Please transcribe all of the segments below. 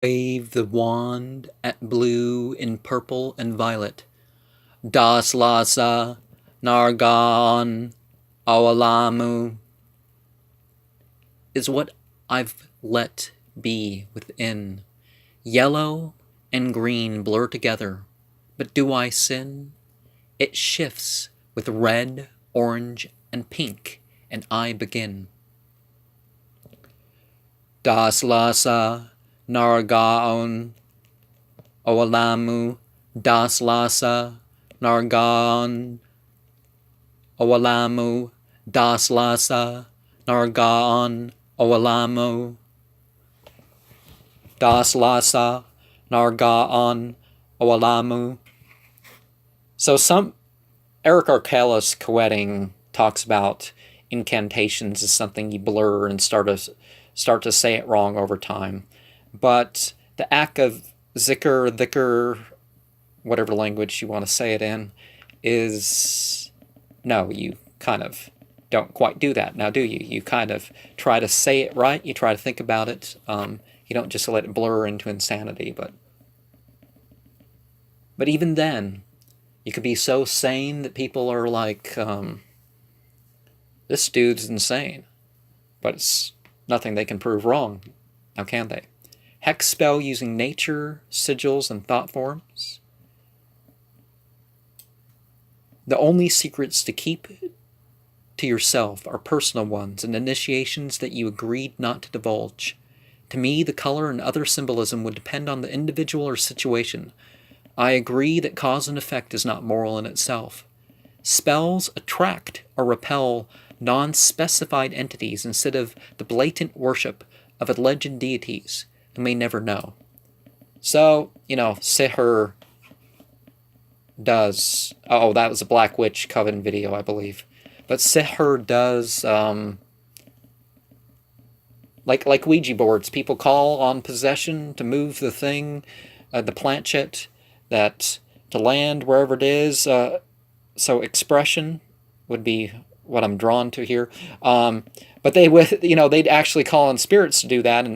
Wave the wand at blue and purple and violet. Das Lasa Nargon Awalamu is what I've let be within. Yellow and green blur together, but do I sin? It shifts with red, orange, and pink, and I begin. Das Lasa Nargaon Awalamu Das Lasa Nargaon Awalamu Das Lasa Nargaon Awalamu Das Lasa Nargaon Awalamu. So some Eric Arcalis Coetting talks about incantations as something you blur and start to say it wrong over time. But the act of zikr, dhikr, whatever language you want to say it in, is, no, you kind of don't quite do that now, do you? You kind of try to say it right, you try to think about it, you don't just let it blur into insanity, but even then, you could be so sane that people are like, this dude's insane, but it's nothing they can prove wrong, now can they? Hex spell using nature, sigils, and thought forms. The only secrets to keep to yourself are personal ones and initiations that you agreed not to divulge. To me, the color and other symbolism would depend on the individual or situation. I agree that cause and effect is not moral in itself. Spells attract or repel non-specified entities instead of the blatant worship of alleged deities who may never know. So, Sihr does... Oh, that was a Black Witch Coven video, I believe. But Sihr does... Like Ouija boards, people call on possession to move the thing, the planchette, that to land wherever it is. So expression would be what I'm drawn to here. But they would, they'd actually call on spirits to do that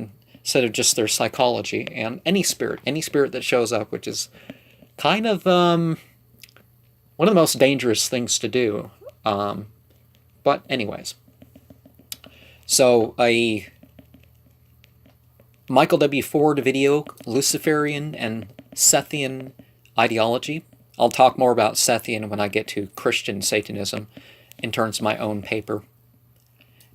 instead of just their psychology. And any spirit that shows up, which is kind of one of the most dangerous things to do. But anyways, so a Michael W. Ford video, Luciferian and Sethian ideology. I'll talk more about Sethian when I get to Christian Satanism in terms of my own paper.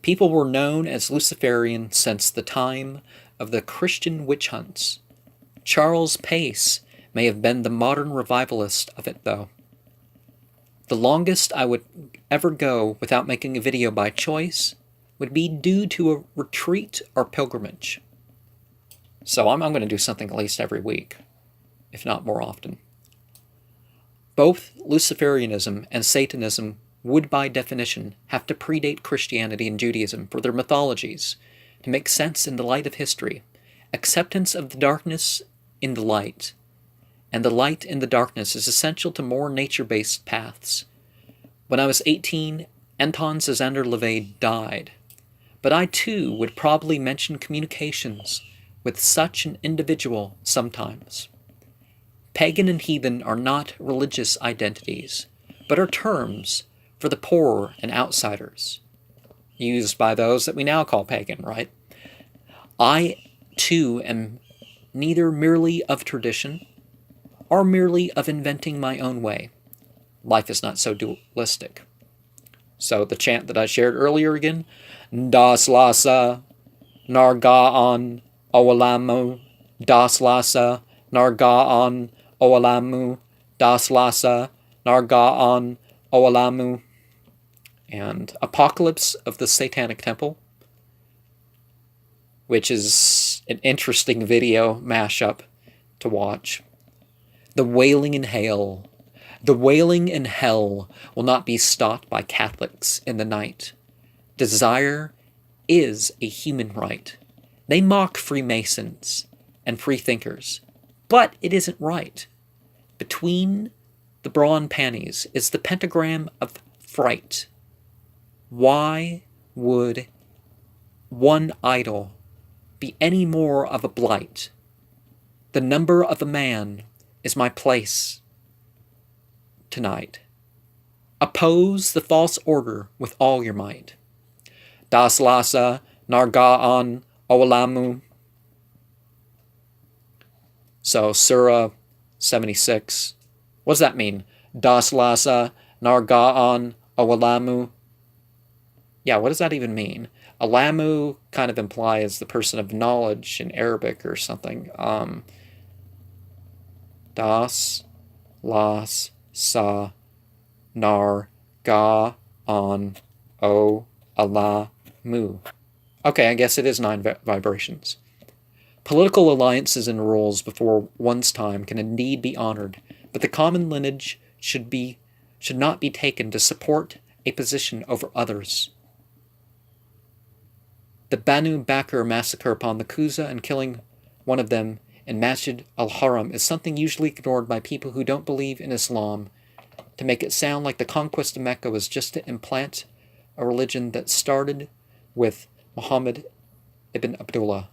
People were known as Luciferian since the time of the Christian witch hunts. Charles Pace may have been the modern revivalist of it, though. The longest I would ever go without making a video by choice would be due to a retreat or pilgrimage. So I'm going to do something at least every week, if not more often. Both Luciferianism and Satanism would, by definition, have to predate Christianity and Judaism for their mythologies to make sense in the light of history. Acceptance of the darkness in the light, and the light in the darkness is essential to more nature-based paths. When I was 18, Anton Zander Levay died, but I too would probably mention communications with such an individual sometimes. Pagan and heathen are not religious identities, but are terms for the poor and outsiders, used by those that we now call pagan, right? I, too, am neither merely of tradition or merely of inventing my own way. Life is not so dualistic. So the chant that I shared earlier again, Das Lasa Nargaon Awalamu Das Lasa Nargaon Awalamu Das Lasa Nargaon Awalamu, and Apocalypse of the Satanic Temple, which is an interesting video mashup to watch. The wailing in hell. The wailing in hell will not be stopped by Catholics in the night. Desire is a human right. They mock Freemasons and freethinkers, but it isn't right. Between the bra and panties is the pentagram of fright. Why would one idol be any more of a blight The number of a man is my place tonight. Oppose the false order with all your might. Das Lasa Nargaan Owalamu. So, Surah 76. What does that mean? Das Lasa Nargaan Owalamu. Yeah, what does that even mean? Alamu kind of implies the person of knowledge in Arabic or something. Das Las Sa Nar Ga On O Allah Mu. Okay, I guess it is 9 vibrations. Political alliances and rules before one's time can indeed be honored, but the common lineage should not be taken to support a position over others. The Banu Bakr massacre upon the Kuza and killing one of them in Masjid al-Haram is something usually ignored by people who don't believe in Islam, to make it sound like the conquest of Mecca was just to implant a religion that started with Muhammad ibn Abdullah.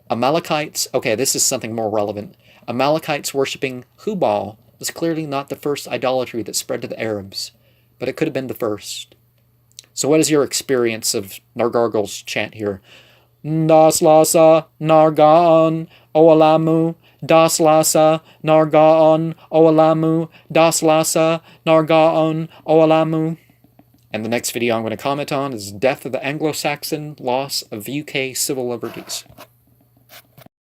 Amalekites, okay, this is something more relevant. Amalekites worshipping Hubal was clearly not the first idolatry that spread to the Arabs, but it could have been the first. So what is your experience of Nargargole's chant here? Das Lasa Nargaan Owalamu, Das Lasa Nargaan Owalamu, Das Lasa Nargaan Owalamu. And the next video I'm going to comment on is Death of the Anglo-Saxon, Loss of UK Civil Liberties.